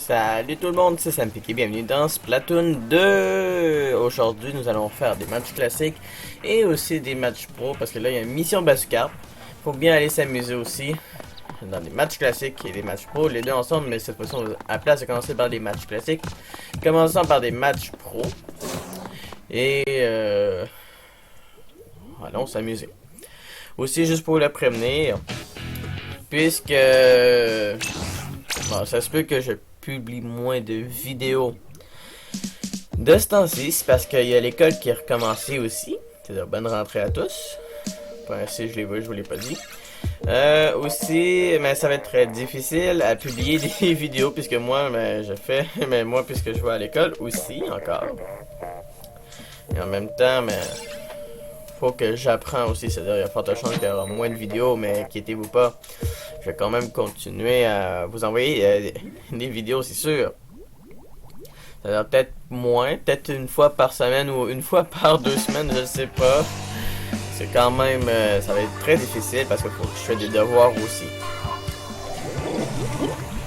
Salut tout le monde, c'est Sampiki, bienvenue dans Splatoon 2. Aujourd'hui, nous allons faire des matchs classiques et aussi des matchs pro parce que là, il y a une mission bazooka. Faut bien aller s'amuser aussi dans des matchs classiques et des matchs pro, les deux ensemble, mais cette fois-ci, on va à la place de commencer par des matchs classiques. Commençons par des matchs pro et allons s'amuser. Aussi, juste pour le prévenir, puisque bon, ça se peut que je publie moins de vidéos de ce temps-ci, c'est parce qu'il y a l'école qui a recommencé aussi. C'est-à-dire bonne rentrée à tous. Pour ainsi, je vous l'ai pas dit. Aussi, mais ça va être très difficile à publier des vidéos puisque moi, puisque je vais à l'école aussi encore. Et en même temps, mais faut que j'apprends aussi, c'est-à-dire il y a forte chance qu'il y aura moins de vidéos, mais inquiétez-vous pas, je vais quand même continuer à vous envoyer des vidéos, c'est sûr. C'est-à-dire peut-être moins, peut-être une fois par semaine ou une fois par 2 semaines, je sais pas. C'est quand même, ça va être très difficile parce qu'il faut que je fasse des devoirs aussi.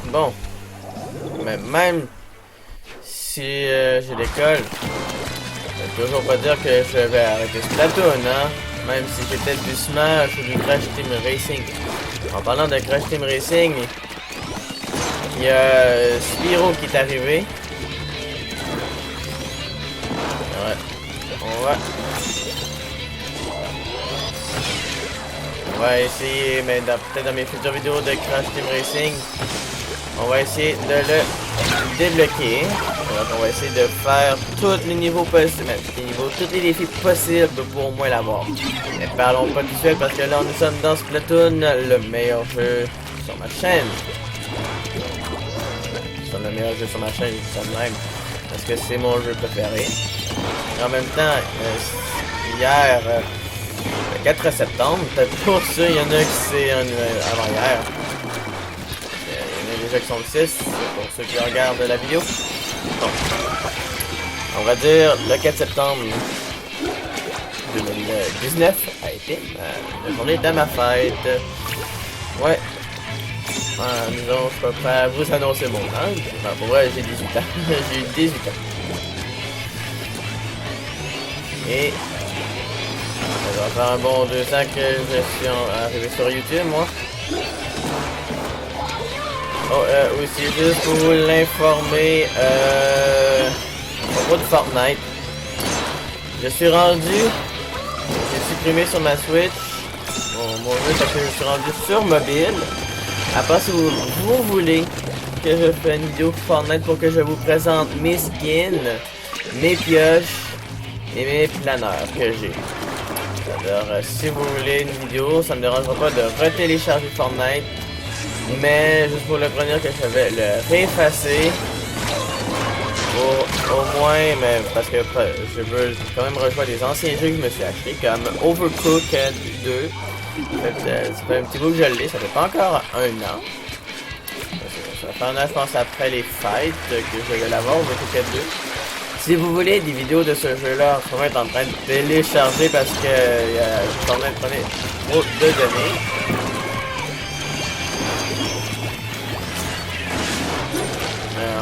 Bon, mais même si j'ai l'école, ça veut toujours pas dire que je vais arrêter Splatoon, hein. Même si j'ai peut-être du Smash ou du Crash Team Racing. En parlant de Crash Team Racing, il y a Spyro qui est arrivé. Ouais. On va essayer, mais peut-être dans mes futures vidéos de Crash Team Racing, on va essayer de le débloquer. Donc on va essayer de faire tous les niveaux possibles, tous les défis possibles pour au moins l'avoir. Mais parlons pas tout de suite parce que là nous sommes dans Splatoon, le meilleur jeu sur ma chaîne. C'est le meilleur jeu sur ma chaîne, je dis ça de même. Parce que c'est mon jeu préféré. Et en même temps, hier, le 4 septembre, peut-être pour ça, il y en a qui c'est avant hier. Il y en a déjà qui sont le 6, pour ceux qui regardent la vidéo. Bon. On va dire le 4 septembre 2019 a été la journée de ma fête. Ouais. Disons, je peux pas vous annoncer mon âge. Non, pour vrai, j'ai 18 ans. J'ai eu 18 ans. Et ça va faire un bon 2 ans que je suis arrivé sur YouTube, moi. Oh, aussi juste pour vous l'informer, au propos de Fortnite, je suis rendu, j'ai supprimé sur ma Switch, mon jeu parce que je suis rendu sur mobile. À part si vous voulez que je fasse une vidéo Fortnite pour que je vous présente mes skins, mes pioches et mes planeurs que j'ai. Alors, si vous voulez une vidéo, ça me dérangera pas de retélécharger Fortnite. Mais juste pour le prévenir que je vais le réeffacer. Au moins, mais parce que je veux quand même rejouer des anciens jeux que je me suis achetés, comme Overcooked 2. Ça fait un petit bout que je l'ai, ça fait pas encore un an. Ça fait un an, je pense, après les fêtes que je vais l'avoir, Overcooked 2. Si vous voulez des vidéos de ce jeu-là, on va être en train de télécharger parce que je suis en train de prendre trop de données.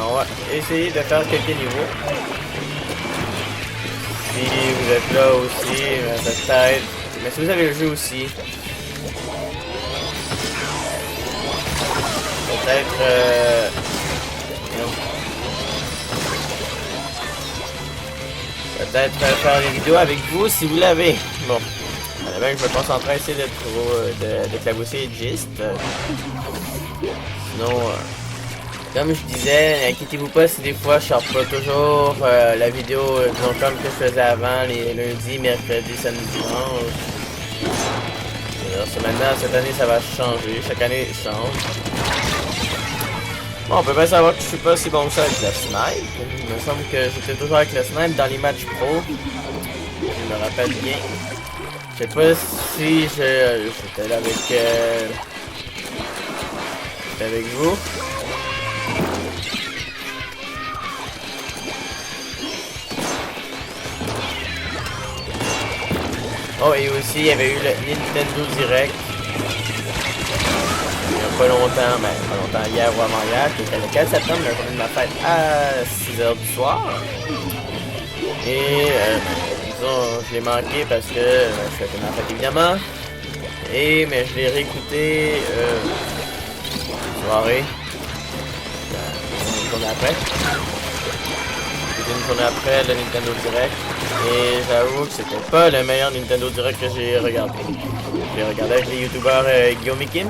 On va essayer de faire quelques niveaux. Si vous êtes là aussi, peut-être. Mais si vous avez le jeu aussi, peut-être faire des vidéos avec vous si vous l'avez. Bon, je vais me concentrer à essayer de clabousser Gist. Sinon, comme je disais, inquiétez-vous pas si des fois je sors pas toujours la vidéo disons, comme que je faisais avant, les lundis, mercredis, samedi, dimanche. Maintenant, cette année, ça va changer. Chaque année, ça change. Bon, on peut bien savoir que je suis pas si bon que ça avec le snipe. Il me semble que j'étais toujours avec le snipe dans les matchs pro. Je me rappelle bien. Je sais pas si j'étais là avec... j'étais avec vous. Oh, et aussi, il y avait eu le Nintendo Direct. pas longtemps, ben pas longtemps, hier ou avant-hier, qui était le 4 septembre, la journée de ma fête à 6h du soir. Et disons, je l'ai manqué parce que je fêtais ma fête évidemment. Mais je l'ai réécouté soirée. Une journée après. C'était une journée après le Nintendo Direct. Et j'avoue que c'était pas le meilleur Nintendo Direct que j'ai regardé. J'ai regardé avec les youtubeurs Guillaume et Kim.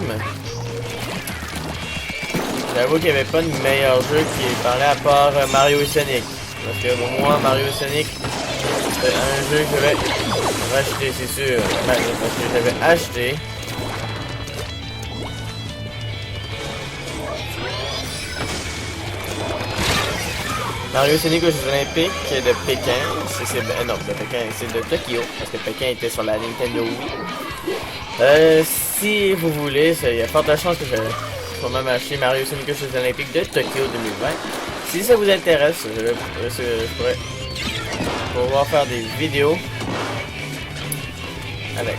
J'avoue qu'il n'y avait pas de meilleur jeu qui parlait à part Mario et Sonic. Parce que pour moi, Mario et Sonic, c'est un jeu que je vais racheter, c'est sûr. Parce que j'avais acheté. Mario Sonic aux Jeux Olympiques de Pékin, non, de Pékin, c'est de Tokyo, parce que Pékin était sur la Nintendo Wii. Si vous voulez, il y a forte chance que je vais même acheter Mario Sonic aux Jeux Olympiques de Tokyo 2020. Si ça vous intéresse, je pourrais pouvoir faire des vidéos avec.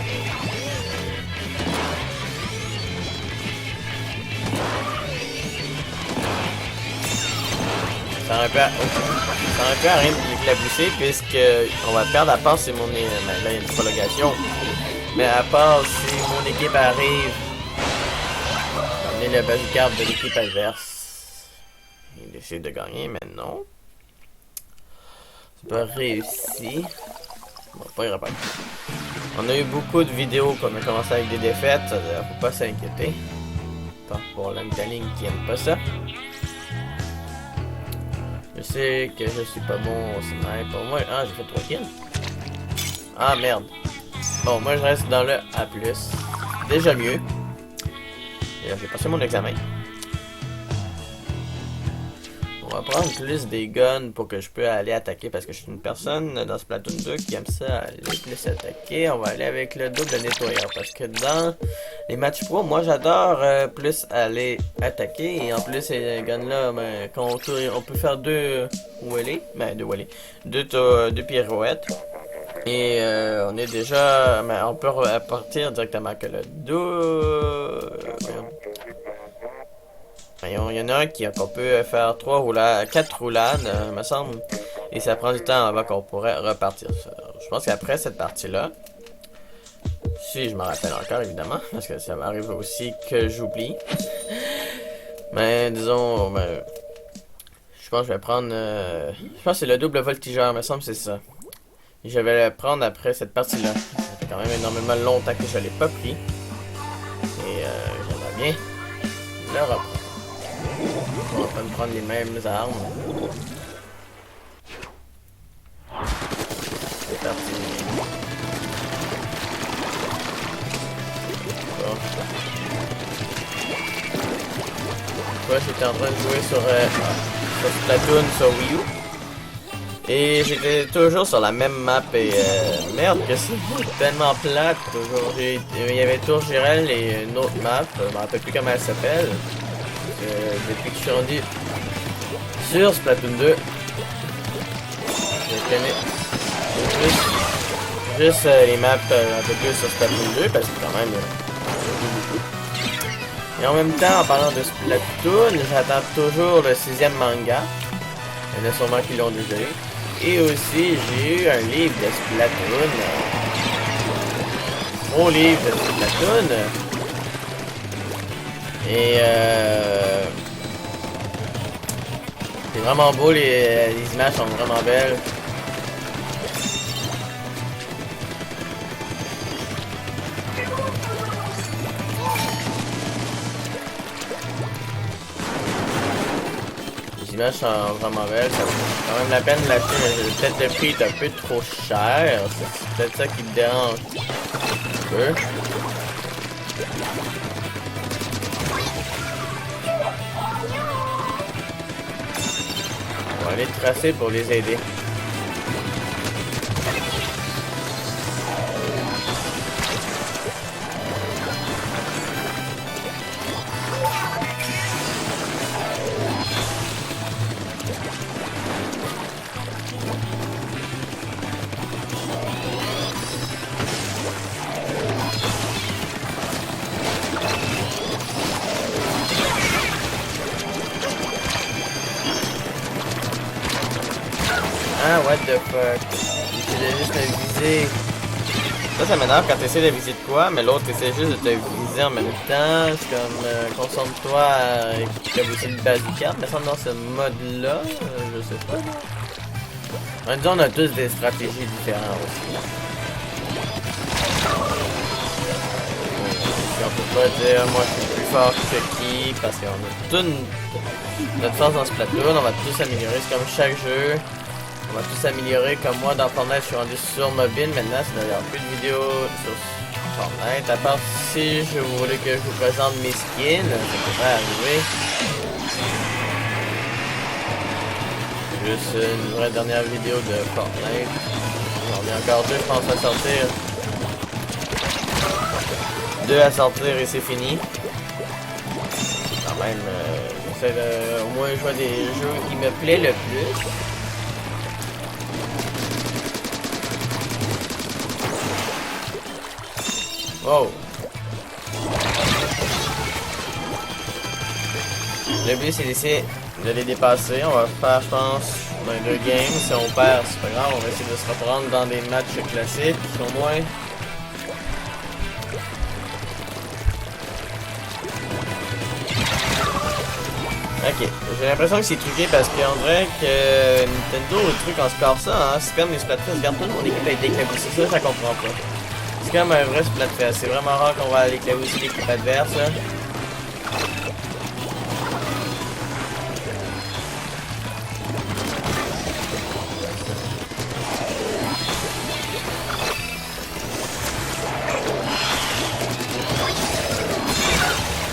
Ça aurait pu à rien d'éclabousser puisque on va perdre à part si mon là il y a une prolongation. Mais à part si mon équipe arrive à amener le bazooka de l'équipe adverse. Il décide de gagner, mais non. C'est pas réussi. Bon, pas grave. On a eu beaucoup de vidéos qu'on a commencé avec des défaites, faut pas s'inquiéter. Pas pour l'Antaling qui aime pas ça. Je sais que je suis pas bon au sniper. Moi, j'ai fait 3 kills. Ah merde. Bon, moi je reste dans le A+. Déjà mieux. Et là, j'ai passé mon examen. On va prendre plus des guns pour que je peux aller attaquer parce que je suis une personne dans Splatoon 2 qui aime ça aller plus attaquer. On va aller avec le double nettoyeur parce que dans les matchs pro, moi j'adore plus aller attaquer et en plus ces guns là, ben, quand on peut faire deux wheelies, deux pirouettes et on est déjà, on peut repartir directement que le deux. Il y en a un qu'on peut faire 4 roulades, me semble. Et ça prend du temps avant qu'on pourrait repartir. Je pense qu'après cette partie-là, si je me rappelle encore évidemment, parce que ça m'arrive aussi que j'oublie. Mais disons, je pense que je vais prendre, je pense que c'est le double voltigeur, me semble que c'est ça. Et je vais le prendre après cette partie-là. Ça fait quand même énormément longtemps que je l'ai pas pris. Et j'aimerais bien le reprendre. On va pas me prendre les mêmes armes. C'est parti. Bon. Moi j'étais en train de jouer sur Splatoon sur Wii U. Et j'étais toujours sur la même map et merde que c'est tellement plate toujours. Il y avait Tour Girel et une autre map, je me rappelle plus comment elle s'appelle. Depuis que je suis rendu sur Splatoon 2, je connais juste les maps un peu plus sur Splatoon 2 parce que quand même beaucoup. Et en même temps, en parlant de Splatoon, j'attends toujours le 6e manga. Il y en a sûrement qui l'ont déjà eu. Et aussi, j'ai eu un livre de Splatoon. Mon livre de Splatoon. Et c'est vraiment beau, les images sont vraiment belles. Les images sont vraiment belles, ça vaut quand même la peine de l'acheter, mais peut-être le prix est un peu trop cher, c'est peut-être ça qui me dérange un peu. On va aller tracer pour les aider. Ah, what the fuck. J'essaie juste de viser. Ça m'énerve quand t'essaies de viser de quoi, mais l'autre essaie juste de te viser en même temps. C'est comme, concentre-toi à équiper aussi le bazooka. Mais ça, dans ce mode-là, je sais pas. En disant, on a tous des stratégies différentes aussi. On peut pas dire, moi je suis plus fort que qui, parce qu'on a toute notre force dans ce plateau. On va tous améliorer, c'est comme chaque jeu. On va tous améliorer, comme moi dans Fortnite, je suis rendu sur mobile maintenant, c'est d'ailleurs plus de vidéos sur Fortnite, à part si je voulais que je vous présente mes skins, ça pourrait arriver. Juste une vraie dernière vidéo de Fortnite. J'en ai encore deux, je pense, à sortir. Deux à sortir et c'est fini. Quand même, j'essaie de au moins jouer des jeux qui me plaisent le plus. Wow! Le but c'est d'essayer de les dépasser. On va faire, je pense, dans les deux games. Si on perd, c'est pas grave. On va essayer de se reprendre dans des matchs classiques, au moins. Ok, j'ai l'impression que c'est truqué parce qu'on dirait que Nintendo, le truc en score ça, hein, c'est comme les Splatfest. Regarde, toute mon équipe a été éclaboussée, ça, je comprends pas. C'est comme un vrai Splatfest, c'est vraiment rare qu'on va aller éclabousser l'équipe adverse, là.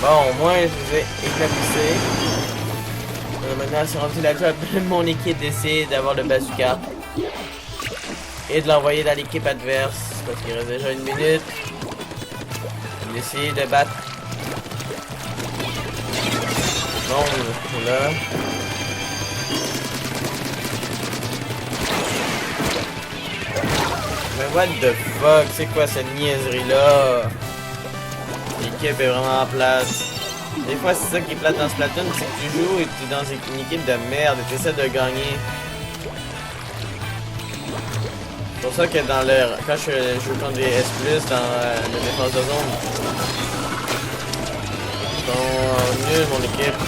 Bon, au moins, je vous ai éclaboussé. Maintenant, c'est rendu la job de mon équipe d'essayer d'avoir le bazooka. Et de l'envoyer dans l'équipe adverse. Parce qu'il reste déjà une minute. D'essayer de battre. Bon, là. Mais what the fuck? C'est quoi cette niaiserie-là? L'équipe est vraiment en place. Des fois, c'est ça qui est plate dans Splatoon, c'est que tu joues et tu es dans une équipe de merde et tu essaies de gagner. C'est pour ça que dans le... quand je joue contre des S+, dans la défense de zone, ils sont nuls, mon équipe.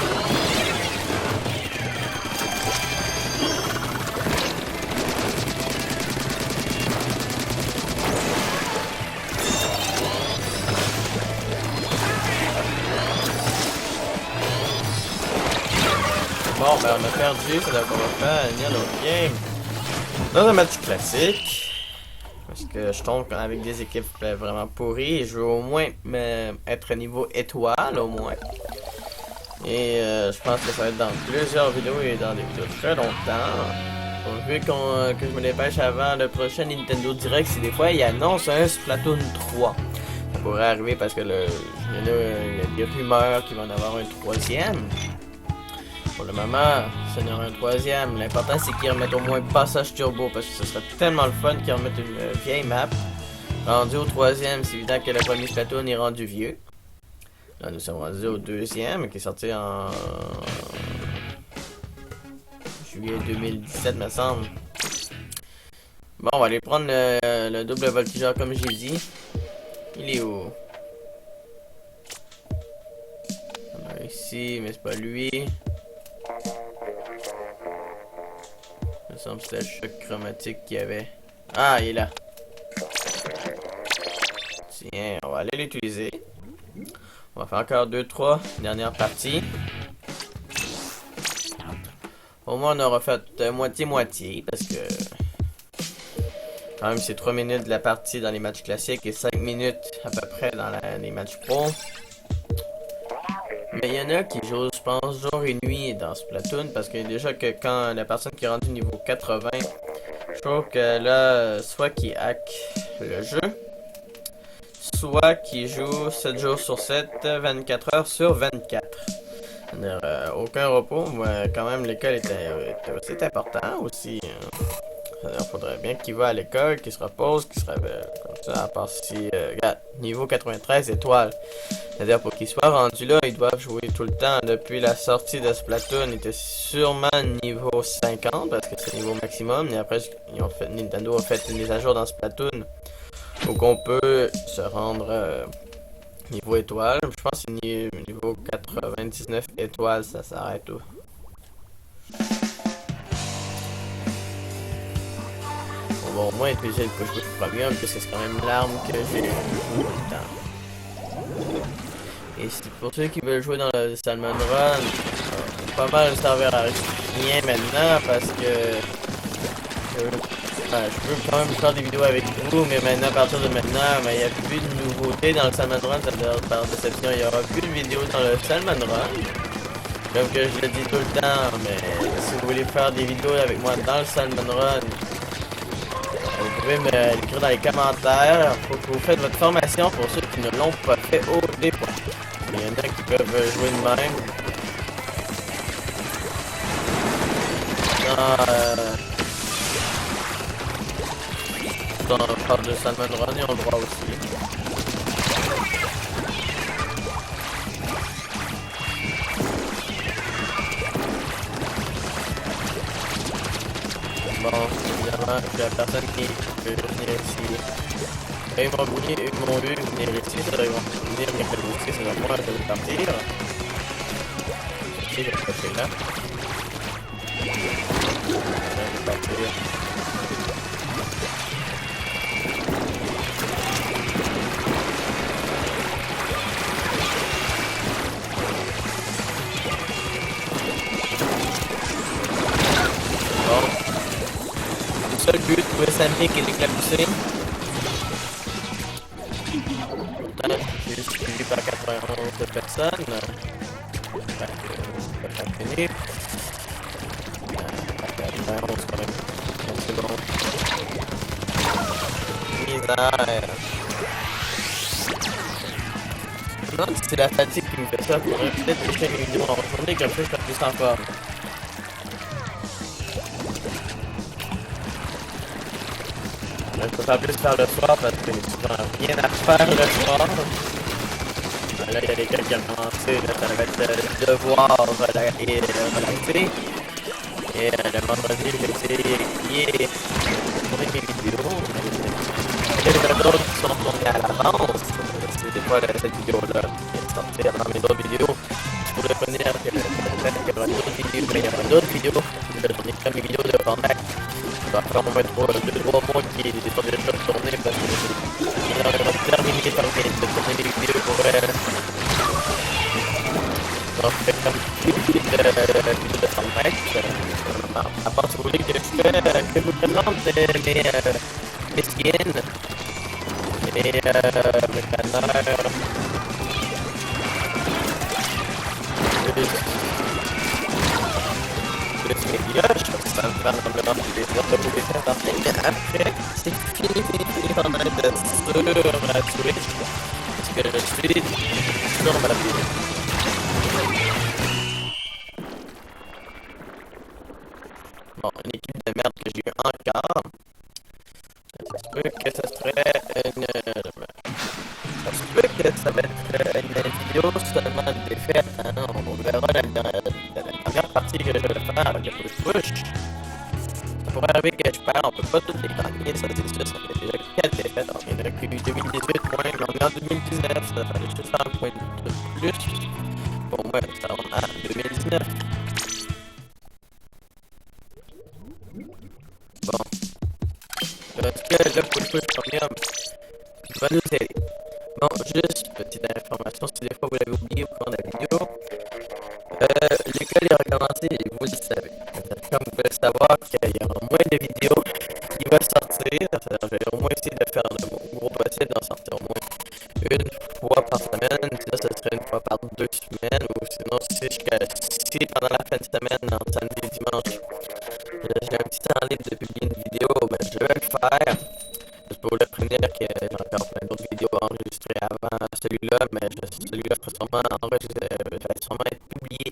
Bon, ben on a perdu, c'est donc on va faire un autre game. Dans un match classique. Parce que je tombe avec des équipes vraiment pourries. Et je veux au moins être niveau étoile, au moins. Et je pense que ça va être dans plusieurs vidéos et dans des vidéos très longtemps. Donc, vu que je me dépêche avant le prochain Nintendo Direct, si des fois il annonce un Splatoon 3. Ça pourrait arriver parce que il y a des rumeurs qu'il va en avoir un troisième. Pour le moment, ça n'y aura un troisième. L'important, c'est qu'ils remettent au moins Passage Turbo, parce que ce serait tellement le fun qu'ils remettent une vieille map. Rendu au troisième, c'est évident que le premier Splatoon est rendu vieux. Là, nous sommes rendus au deuxième, qui est sorti en juillet 2017, me semble. Bon, on va aller prendre le double voltigeur, comme j'ai dit. Il est où? On a ici, mais c'est pas lui. Il me semble que c'était le choc chromatique qu'il y avait. Ah, il est là. Tiens, on va aller l'utiliser. On va faire encore 2-3 dernières parties. Au moins, on aura fait moitié-moitié, parce que... quand même, c'est 3 minutes de la partie dans les matchs classiques et 5 minutes à peu près dans les matchs pro. Mais il y en a qui jouent, je pense, jour et nuit dans Splatoon, parce que déjà que quand la personne qui est rendue niveau 80, je trouve que là, soit qui hack le jeu, soit qui joue 7 jours sur 7, 24 heures sur 24. Aucun repos, mais quand même l'école était aussi important aussi. Il faudrait bien qu'il va à l'école, qu'il se repose, qu'il se réveille. Comme ça, à part si... regarde, niveau 93 étoiles. C'est-à-dire, pour qu'ils soient rendus là, ils doivent jouer tout le temps. Depuis la sortie de Splatoon, ils étaient sûrement niveau 50, parce que c'est le niveau maximum. Et après, Nintendo a fait une mise à jour dans Splatoon. Donc, on peut se rendre niveau étoile. Je pense que c'est niveau 99 étoiles, ça s'arrête où. On va au moins utiliser le push boost premium, parce que c'est quand même l'arme que j'ai tout le temps. Et c'est pour ceux qui veulent jouer dans le Salmon Run, pas mal le serveur rien maintenant parce que je veux quand même faire des vidéos avec vous, mais maintenant, à partir de maintenant, il n'y a plus de nouveautés dans le Salmon Run, c'est-à-dire par déception, il n'y aura plus de vidéos dans le Salmon Run. Comme que je le dis tout le temps, mais si vous voulez faire des vidéos avec moi dans le Salmon Run, vous pouvez me l'écrire dans les commentaires pour que vous faites votre formation pour ceux qui ne l'ont pas fait au départ. Il y en a qui peuvent jouer de même. Dans le parc de Salmon Run, ils ont le droit aussi. Bon, évidemment, il y a personne qui peut venir ici. Et ils m'ont vu venir ici, ça ils vont venir me ici, c'est moi, je vais partir. Ici, je vais passer là. Je vais partir. Bon. Le seul but, trouver Sampic et l'éclabousser. Pourtant, je suis suivi par 91 de personnes. J'espère que ça va finir. 91 quand même. Donc c'est bon. Misère. Je me demande si c'est la fatigue qui me fait ça. Faudrait peut-être pêcher mes vidéos en journée, comme ça je serai plus en forme. Je peux pas plus faire le soir parce que j'ai souvent rien à faire le soir. Là, il y a des gars qui ont commencé, là, ça va être le devoir relaxé. Et le vendredi, j'ai essayé de tourner mes vidéos. Il y en a d'autres qui sont tournées à l'avance. C'est des fois cette vidéo-là qui est sortie avant mes autres vidéos. Je pourrais revenir que peut-être qu'il y aura d'autres vidéos, mais il y aura d'autres vidéos. Je vais tourner comme mes vidéos de format. Ça va faire au moins 2-3 mois qui sont déjà tournés parce que j'ai terminé de tourner les vidéos pour donc comme vidéo de format. À part si vous voulez que je vous présente mes skins et mes canards. Plus mes pioches, ça va me faire normalement des autres de vous laisser partir. Mais après, c'est fini en train de sur Twitch. Parce que je suis sur ma vie. Bon, une équipe de merde que j'ai eu encore. Ça se peut que ça serait une... Ça se peut que ça va être une vidéo seulement de défaite. Hein? On verra la dernière partie que je vais faire avec le push. Ça pourrait arriver que je perds, on peut pas toutes les gagner, ça c'est sûr, ça fait déjà 4 défaites. Alors, il y en a qui eu 2018 points, mais on est en 2019, ça fallait juste faire un point de plus. Pour moi, ça va en 2019. Bon. Est-ce que le push premium va nous aider? Bon, juste petite information, si des fois vous l'avez oublié au cours de la vidéo, l'école est recommencée et vous le savez. Comme vous pouvez savoir qu'il y aura moins de vidéos qui vont sortir, je vais au moins essayer de faire le gros possible d'en sortir au moins une fois par semaine, sinon ce serait une fois par 2 semaines, ou sinon si pendant la fin de semaine, en samedi et dimanche, j'ai un petit temps libre de publier une vidéo, ben je vais le faire. Je peux vous le prévenir qu'il y a encore plein d'autres vidéos enregistrées avant celui-là, mais celui-là va sûrement être publié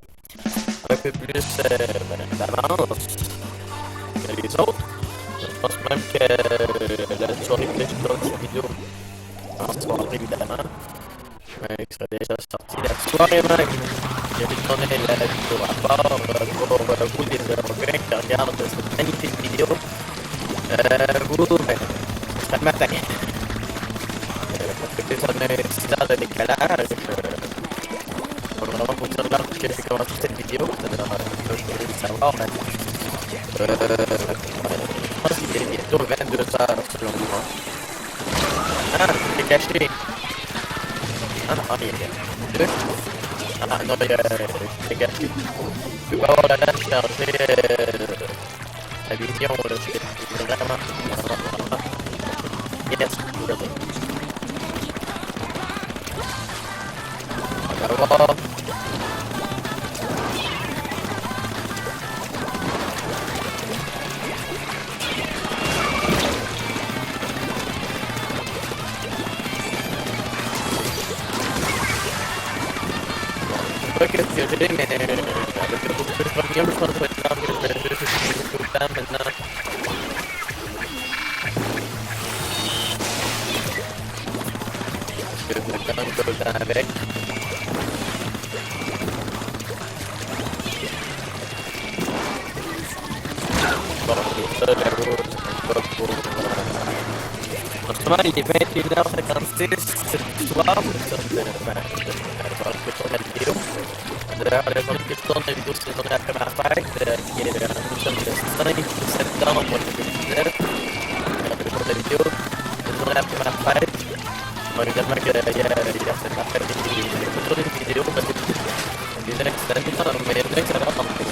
un peu plus d'avance que les autres. pense même que la soirée que je tourne cette vidéo, en soirée évidemment, qui sera déjà sorti la soirée même. J'ai tourné la vidéo à part pour vous les Européens qui regardent cette magnifique vidéo. Vous, ben, ce sera le matin. Parce que on a 6 heures de décalage. Faut vraiment vous dire l'heure que j'ai commencé cette vidéo. C'est-à-dire, je voulais le savoir. Je pense qu'il est bientôt 22 heures selon moi. Ah, c'est caché. Ah non, il est bien. Ah non, c'est caché. Je peux avoir la lame chargée la vision, là, c'est vraiment. Yes, really. On va voir. Pas que j'ai, mais avec le beaucoup de premium, je pense que je vais juste utiliser tout le temps maintenant. Parce que je vais quand même tout le temps avec. Bon, et ça, j'avoue, c'est pas pour... En ce moment, il est 21h56 ce soir, je tourne la vidéo. D'ailleurs, la journée que je tourne la vidéo, c'est la journée après ma fête, qui est nous sommes le 5 septembre 2019. Le jour de la vidéo, la journée après ma fête. Bon, évidemment que hier, c'est ma fête, et j'ai pas tourné une vidéo parce que des accidents, mais il y a des accidents en fait.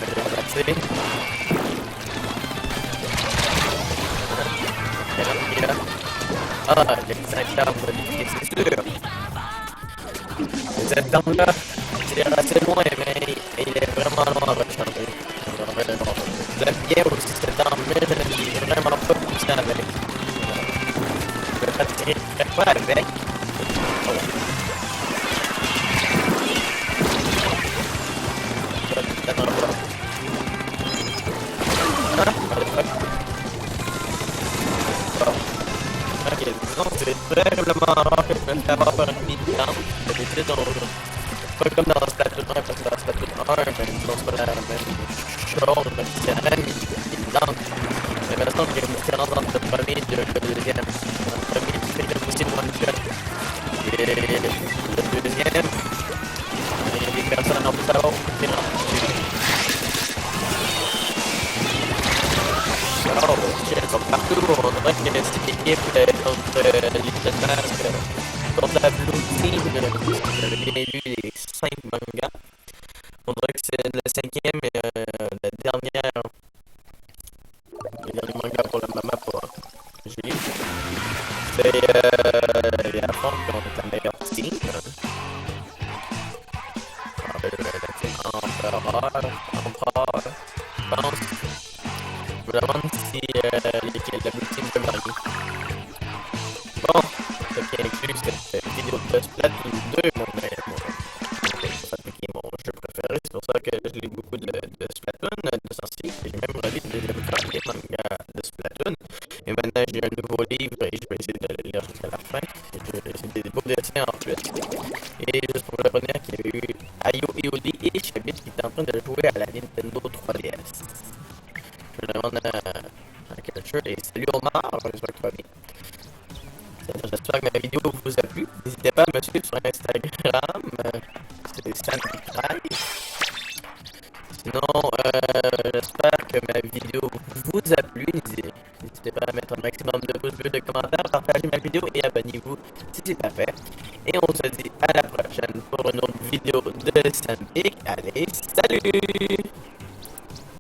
J'ai relaxé. Ah, les 5 arbres, c'est sûr. Cet arbre-là, il est assez loin, mais il est vraiment loin à recharger. J'aime bien aussi cet arbre, mais je ne suis vraiment pas poussé avec. Je ne tirerai pas avec. Voilà. Ça, c'est tellement pas. Ah, ok, disons que c'est terriblement rare que je me fais avoir par une militant. D'habitude, pas comme dans Splatoon 1, parce que dans Splatoon 1, c'est pas la même chose, mais c'est la même militante. Mais maintenant, il y a une différence entre le premier et le deuxième. Le premier, tu fais aussi le one-shot. Et le deuxième, il y a des personnes en plus à l'autre qui oh, shit, sont partout. On dirait que c'est l'équipe contre Little Mask, contre la Blue Team. J'avais bien lu les 5 mangas. On dirait que c'est le 5e et la dernière. Le dernier manga pour le moment pour j'ai lu. C'est les affrontes contre la meilleure team. La team Empereur, je pense. Je me demande si la Blue Team peut gagner. Bon, ce qui inclut cette vidéo de Splatoon 2, qui est mon jeu préféré. C'est pour ça que je lis beaucoup de Splatoon, de sortie. J'ai même relu le deuxième les mangas de Splatoon. Et maintenant, j'ai un nouveau livre et je vais essayer de le lire jusqu'à la fin. C'est des beaux dessins en plus. Et juste pour revenir qu'il y a eu Ayo Ioli et Chabit qui étaient en train de jouer à la Nintendo 3DS. Je me demande à quel jeu. Et salut Omar, j'espère que tu vas bien. J'espère que ma vidéo vous a plu. N'hésitez pas à me suivre sur Instagram. C'est Sandy. Sinon, j'espère que ma vidéo vous a plu. N'hésitez pas à mettre un maximum de pouces bleus, de commentaires, partagez ma vidéo et abonnez-vous si c'est pas fait. Et on se dit à la prochaine pour une autre vidéo de Sandy. Allez, salut!